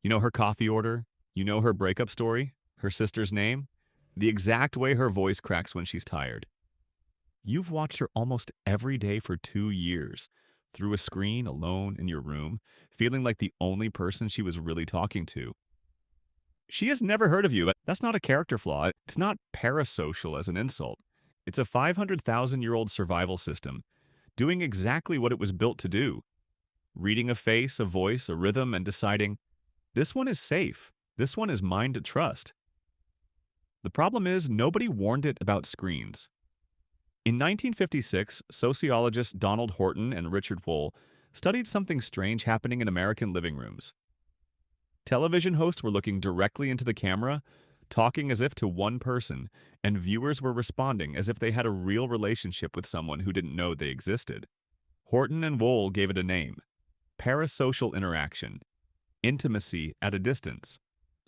You know her coffee order? You know her breakup story? Her sister's name? The exact way her voice cracks when she's tired. You've watched her almost every day for 2 years, through a screen alone in your room, feeling like the only person she was really talking to. She has never heard of you. That's not a character flaw. It's not parasocial as an insult. It's a 500,000-year-old survival system, doing exactly what it was built to do. Reading a face, a voice, a rhythm, and deciding, this one is safe. This one is mine to trust. The problem is, nobody warned it about screens. In 1956, sociologists Donald Horton and Richard Wohl studied something strange happening in American living rooms. Television hosts were looking directly into the camera, talking as if to one person, and viewers were responding as if they had a real relationship with someone who didn't know they existed. Horton and Wohl gave it a name: parasocial interaction, intimacy at a distance.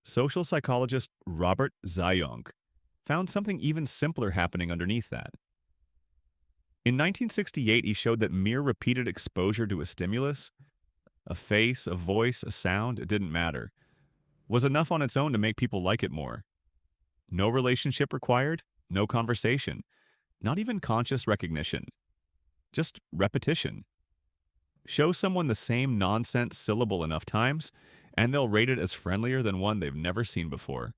Social psychologist Robert Zajonc found something even simpler happening underneath that. In 1968, he showed that mere repeated exposure to a stimulus, a face, a voice, a sound, it didn't matter, was enough on its own to make people like it more. No relationship required, no conversation, not even conscious recognition. Just repetition. Show someone the same nonsense syllable enough times, and they'll rate it as friendlier than one they've never seen before.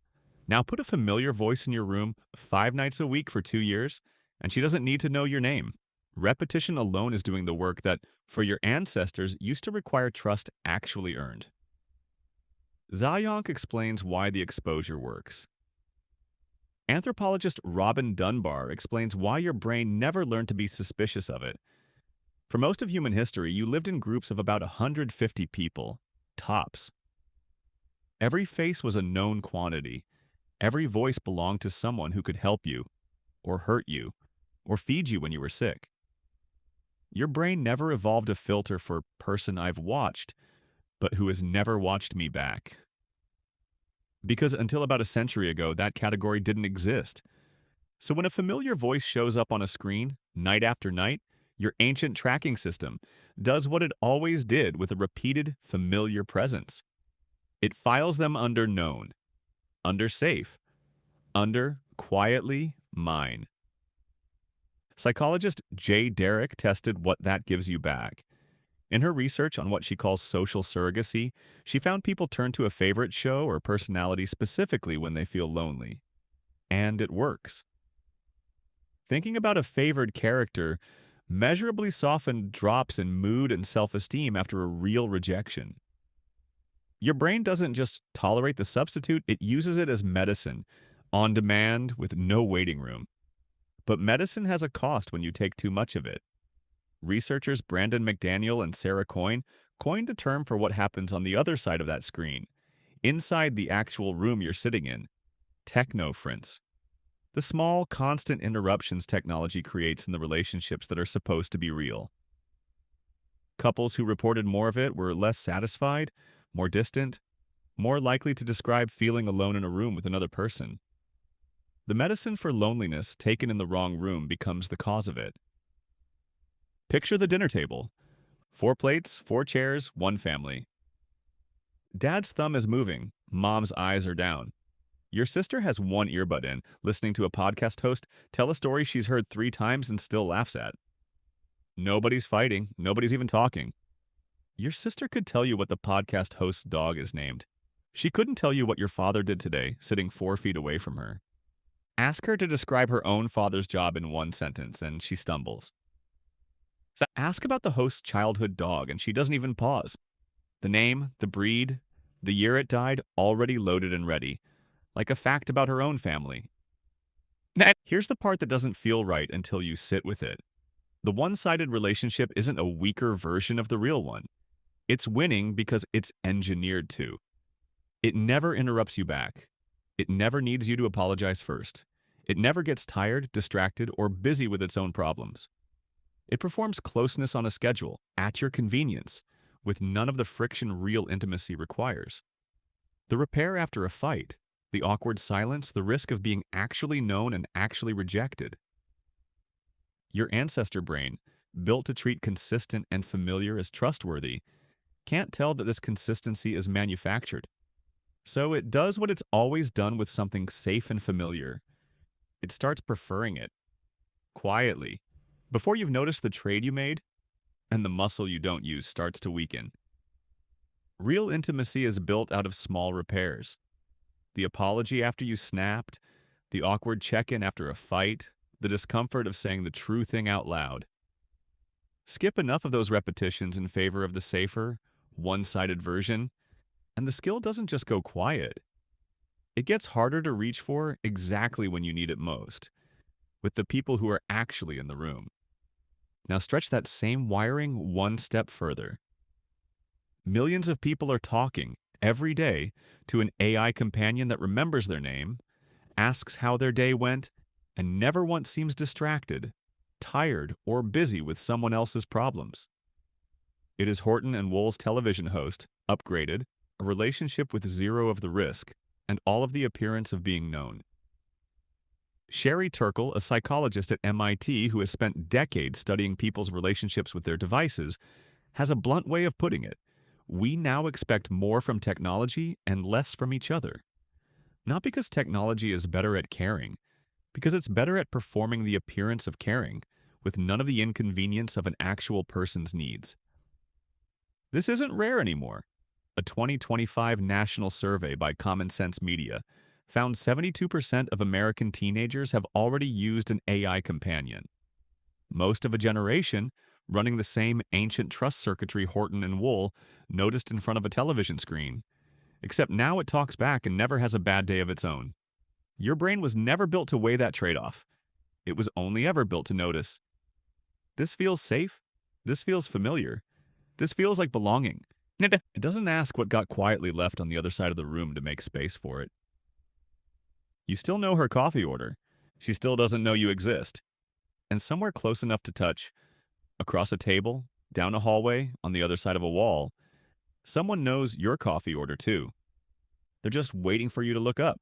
Now put a familiar voice in your room 5 nights a week for 2 years, and she doesn't need to know your name. Repetition alone is doing the work that, for your ancestors, used to require trust actually earned. Zajonc explains why the exposure works. Anthropologist Robin Dunbar explains why your brain never learned to be suspicious of it. For most of human history, you lived in groups of about 150 people, tops. Every face was a known quantity. Every voice belonged to someone who could help you, or hurt you, or feed you when you were sick. Your brain never evolved a filter for person I've watched, but who has never watched me back. Because until about a century ago, that category didn't exist. So when a familiar voice shows up on a screen, night after night, your ancient tracking system does what it always did with a repeated, familiar presence. It files them under known, under safe, under quietly mine. Psychologist Jaye Derrick tested what that gives you back. In her research on what she calls social surrogacy, she found people turn to a favorite show or personality specifically when they feel lonely. And it works. Thinking about a favored character measurably softened drops in mood and self-esteem after a real rejection. Your brain doesn't just tolerate the substitute, it uses it as medicine, on demand with no waiting room. But medicine has a cost when you take too much of it. Researchers McDaniel and Sarah Coyne coined a term for what happens on the other side of that screen, inside the actual room you're sitting in: technofrints. The small, constant interruptions technology creates in the relationships that are supposed to be real. Couples who reported more of it were less satisfied, more distant, more likely to describe feeling alone in a room with another person. The medicine for loneliness taken in the wrong room becomes the cause of it. Picture the dinner table. 4 plates, 4 chairs, 1 family. Dad's thumb is moving. Mom's eyes are down. Your sister has 1 earbud in, listening to a podcast host tell a story she's heard 3 times and still laughs at. Nobody's fighting. Nobody's even talking. Your sister could tell you what the podcast host's dog is named. She couldn't tell you what your father did today, sitting 4 feet away from her. Ask her to describe her own father's job in 1 sentence, and she stumbles. So ask about the host's childhood dog, and she doesn't even pause. The name, the breed, the year it died, already loaded and ready, like a fact about her own family. Now, here's the part that doesn't feel right until you sit with it. The one-sided relationship isn't a weaker version of the real one. It's winning because it's engineered to. It never interrupts you back. It never needs you to apologize first. It never gets tired, distracted, or busy with its own problems. It performs closeness on a schedule, at your convenience, with none of the friction real intimacy requires. The repair after a fight, the awkward silence, the risk of being actually known and actually rejected. Your ancestor brain, built to treat consistent and familiar as trustworthy, can't tell that this consistency is manufactured. So it does what it's always done with something safe and familiar. It starts preferring it, quietly, before you've noticed the trade you made, and the muscle you don't use starts to weaken. Real intimacy is built out of small repairs. The apology after you snapped, the awkward check-in after a fight, the discomfort of saying the true thing out loud. Skip enough of those repetitions in favor of the safer, one-sided version, and the skill doesn't just go quiet. It gets harder to reach for exactly when you need it most, with the people who are actually in the room. Now stretch that same wiring one step further. Millions of people are talking every day to an AI companion that remembers their name, asks how their day went, and never once seems distracted, tired, or busy with someone else's problems. It is Horton and Wohl's television host, upgraded, a relationship with zero of the risk, and all of the appearance of being known. Sherry Turkle, a psychologist at MIT who has spent decades studying people's relationships with their devices, has a blunt way of putting it. We now expect more from technology and less from each other. Not because technology is better at caring, because it's better at performing the appearance of caring, with none of the inconvenience of an actual person's needs. This isn't rare anymore. A 2025 national survey by Common Sense Media found 72% of American teenagers have already used an AI companion. Most of a generation running the same ancient trust circuitry Horton and Wohl noticed in front of a television screen, except now it talks back and never has a bad day of its own. Your brain was never built to weigh that trade-off. It was only ever built to notice. This feels safe. This feels familiar. This feels like belonging. It doesn't ask what got quietly left on the other side of the room to make space for it. You still know her coffee order. She still doesn't know you exist. And somewhere close enough to touch, across a table, down a hallway, on the other side of a wall, someone knows your coffee order too. They're just waiting for you to look up.